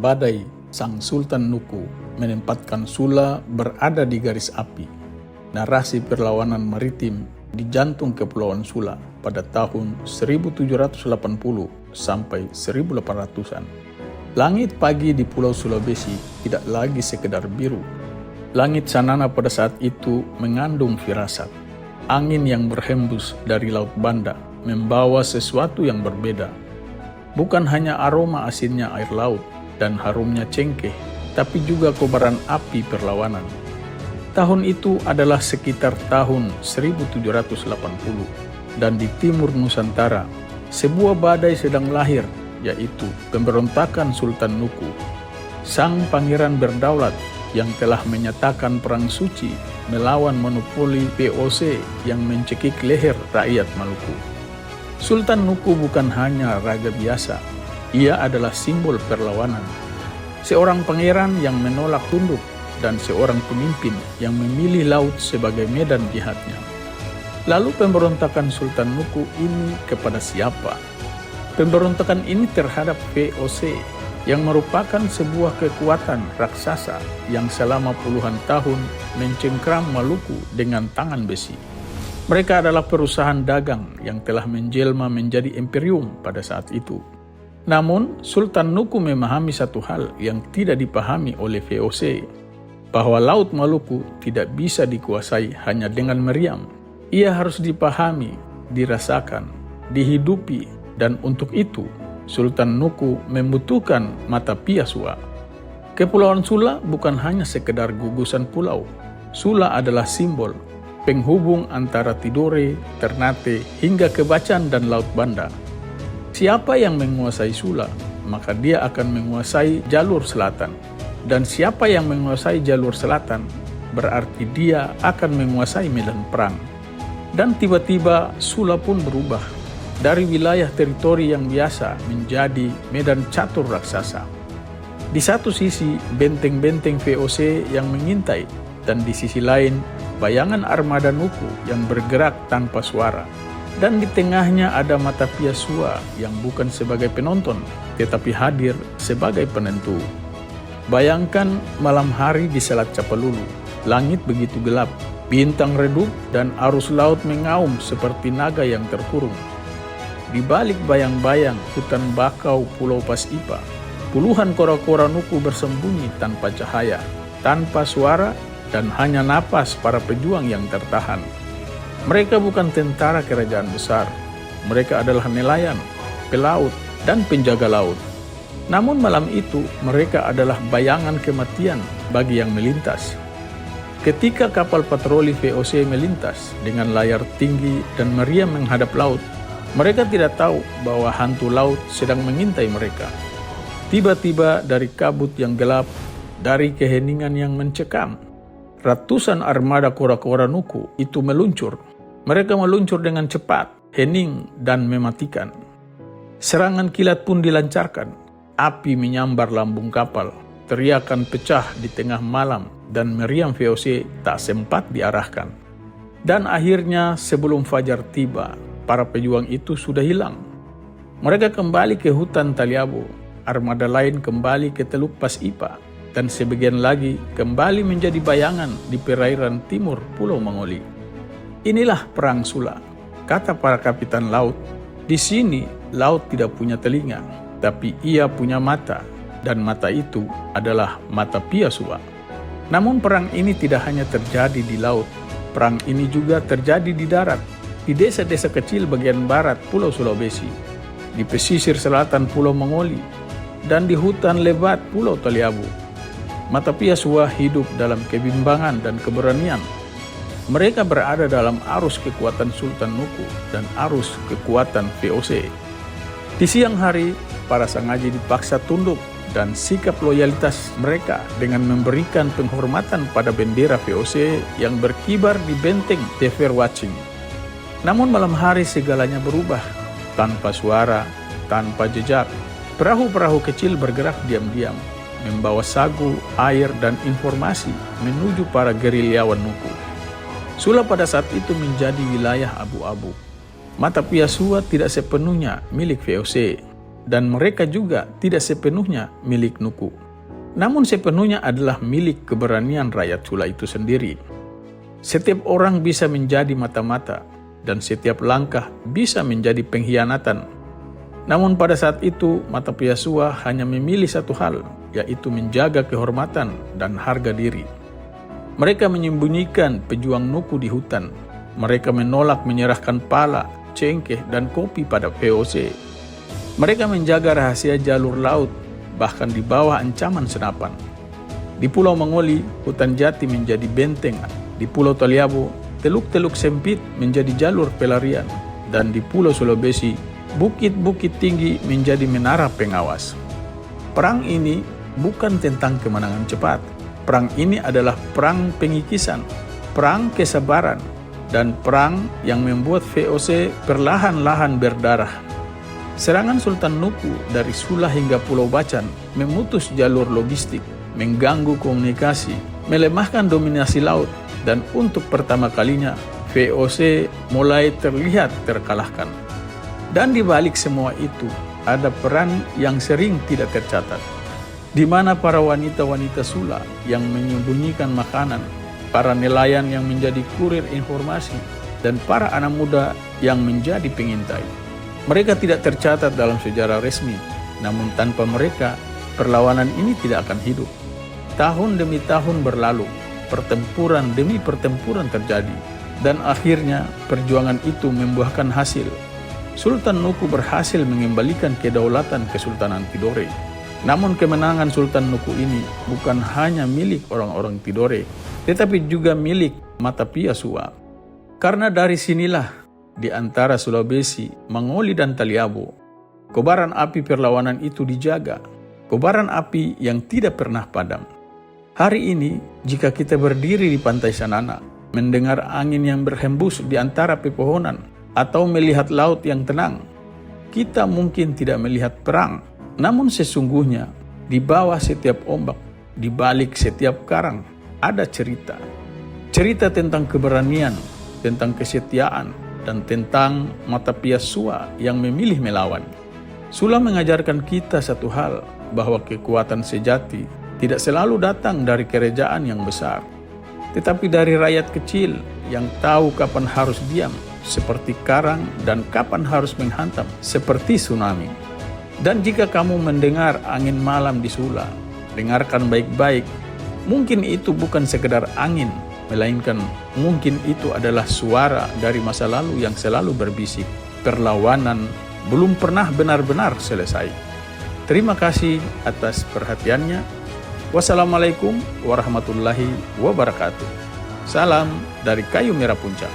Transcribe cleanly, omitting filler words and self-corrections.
Badai, sang Sultan Nuku, menempatkan Sula berada di garis api. Narasi perlawanan maritim di jantung Kepulauan Sula pada tahun 1780 sampai 1800-an. Langit pagi di Pulau Sulawesi tidak lagi sekedar biru. Langit sanana pada saat itu mengandung firasat. Angin yang berhembus dari Laut Banda membawa sesuatu yang berbeda. Bukan hanya aroma asinnya air laut dan harumnya cengkeh, tapi juga kobaran api perlawanan. Tahun itu adalah sekitar tahun 1780, dan di timur Nusantara, sebuah badai sedang lahir, yaitu pemberontakan Sultan Nuku, sang pangeran berdaulat yang telah menyatakan perang suci melawan monopoli VOC yang mencekik leher rakyat Maluku. Sultan Nuku bukan hanya raja biasa, ia adalah simbol perlawanan. Seorang pangeran yang menolak tunduk dan seorang pemimpin yang memilih laut sebagai medan jihadnya. Lalu pemberontakan Sultan Nuku ini kepada siapa? Pemberontakan ini terhadap VOC yang merupakan sebuah kekuatan raksasa yang selama puluhan tahun mencengkram Maluku dengan tangan besi. Mereka adalah perusahaan dagang yang telah menjelma menjadi imperium pada saat itu. Namun, Sultan Nuku memahami satu hal yang tidak dipahami oleh VOC, bahwa Laut Maluku tidak bisa dikuasai hanya dengan meriam. Ia harus dipahami, dirasakan, dihidupi, dan untuk itu, Sultan Nuku membutuhkan Matapia Sua. Kepulauan Sula bukan hanya sekedar gugusan pulau. Sula adalah simbol, penghubung antara Tidore, Ternate, hingga Kebacan dan Laut Banda. Siapa yang menguasai Sula, maka dia akan menguasai jalur selatan. Dan siapa yang menguasai jalur selatan, berarti dia akan menguasai medan perang. Dan tiba-tiba Sula pun berubah dari wilayah teritori yang biasa menjadi medan catur raksasa. Di satu sisi benteng-benteng VOC yang mengintai, dan di sisi lain bayangan armada Nuku yang bergerak tanpa suara. Dan di tengahnya ada Matapia Sua yang bukan sebagai penonton, tetapi hadir sebagai penentu. Bayangkan malam hari di Selat Capalulu, langit begitu gelap, bintang redup dan arus laut mengaum seperti naga yang terkurung. Di balik bayang-bayang hutan bakau Pulau Pasipa, puluhan kora-kora Nuku bersembunyi tanpa cahaya, tanpa suara, dan hanya napas para pejuang yang tertahan. Mereka bukan tentara kerajaan besar, mereka adalah nelayan, pelaut, dan penjaga laut. Namun malam itu mereka adalah bayangan kematian bagi yang melintas. Ketika kapal patroli VOC melintas dengan layar tinggi dan meriam menghadap laut, mereka tidak tahu bahwa hantu laut sedang mengintai mereka. Tiba-tiba dari kabut yang gelap, dari keheningan yang mencekam, ratusan armada kora-kora Nuku itu meluncur. Mereka meluncur dengan cepat, hening, dan mematikan. Serangan kilat pun dilancarkan. Api menyambar lambung kapal. Teriakan pecah di tengah malam dan meriam VOC tak sempat diarahkan. Dan akhirnya sebelum fajar tiba, para pejuang itu sudah hilang. Mereka kembali ke hutan Taliabo. Armada lain kembali ke Teluk Pasipa. Dan sebagian lagi kembali menjadi bayangan di perairan timur Pulau Mangoli. Inilah perang Sula, kata para kapitan laut. Di sini laut tidak punya telinga, tapi ia punya mata, dan mata itu adalah Matapia Sua. Namun perang ini tidak hanya terjadi di laut, perang ini juga terjadi di darat, di desa-desa kecil bagian barat Pulau Sulawesi, di pesisir selatan Pulau Mangoli, dan di hutan lebat Pulau Taliabu. Matapia Sua hidup dalam kebimbangan dan keberanian. Mereka berada dalam arus kekuatan Sultan Nuku dan arus kekuatan VOC. Di siang hari, para sangaji dipaksa tunduk dan sikap loyalitas mereka dengan memberikan penghormatan pada bendera VOC yang berkibar di benteng The Fair Watching. Namun malam hari segalanya berubah. Tanpa suara, tanpa jejak, perahu-perahu kecil bergerak diam-diam, membawa sagu, air, dan informasi menuju para gerilyawan Nuku. Sula pada saat itu menjadi wilayah abu-abu. Matapia Sua tidak sepenuhnya milik VOC, dan mereka juga tidak sepenuhnya milik Nuku. Namun sepenuhnya adalah milik keberanian rakyat Sula itu sendiri. Setiap orang bisa menjadi mata-mata, dan setiap langkah bisa menjadi pengkhianatan. Namun pada saat itu, mata pihak Sua hanya memilih satu hal, yaitu menjaga kehormatan dan harga diri. Mereka menyembunyikan pejuang Nuku di hutan. Mereka menolak menyerahkan pala, cengkeh, dan kopi pada VOC. Mereka menjaga rahasia jalur laut, bahkan di bawah ancaman senapan. Di Pulau Mangoli, hutan jati menjadi benteng. Di Pulau Taliabo, teluk-teluk sempit menjadi jalur pelarian. Dan di Pulau Sulawesi, bukit-bukit tinggi menjadi menara pengawas. Perang ini bukan tentang kemenangan cepat. Perang ini adalah perang pengikisan, perang kesabaran, dan perang yang membuat VOC perlahan-lahan berdarah. Serangan Sultan Nuku dari Sula hingga Pulau Bacan memutus jalur logistik, mengganggu komunikasi, melemahkan dominasi laut, dan untuk pertama kalinya VOC mulai terlihat terkalahkan. Dan di balik semua itu ada peran yang sering tidak tercatat, di mana para wanita-wanita Sula yang menyembunyikan makanan, para nelayan yang menjadi kurir informasi, dan para anak muda yang menjadi pengintai. Mereka tidak tercatat dalam sejarah resmi, namun tanpa mereka, perlawanan ini tidak akan hidup. Tahun demi tahun berlalu, pertempuran demi pertempuran terjadi, dan akhirnya perjuangan itu membuahkan hasil. Sultan Nuku berhasil mengembalikan kedaulatan Kesultanan Tidore. Namun kemenangan Sultan Nuku ini bukan hanya milik orang-orang Tidore, tetapi juga milik mata pihak Sua. Karena dari sinilah, di antara Sulawesi, Mangoli, dan Taliabo, kobaran api perlawanan itu dijaga, kobaran api yang tidak pernah padam. Hari ini, jika kita berdiri di pantai Sanana, mendengar angin yang berhembus di antara pepohonan, atau melihat laut yang tenang, kita mungkin tidak melihat perang. Namun sesungguhnya, di bawah setiap ombak, di balik setiap karang, ada cerita. Cerita tentang keberanian, tentang kesetiaan, dan tentang mata pihak Sua yang memilih melawan. Sula mengajarkan kita satu hal, bahwa kekuatan sejati tidak selalu datang dari kerajaan yang besar, tetapi dari rakyat kecil yang tahu kapan harus diam, seperti karang, dan kapan harus menghantam, seperti tsunami. Dan jika kamu mendengar angin malam di Sula, dengarkan baik-baik. Mungkin itu bukan sekedar angin, melainkan mungkin itu adalah suara dari masa lalu yang selalu berbisik. Perlawanan belum pernah benar-benar selesai. Terima kasih atas perhatiannya. Wassalamualaikum warahmatullahi wabarakatuh. Salam dari Kayu Merah Puncak.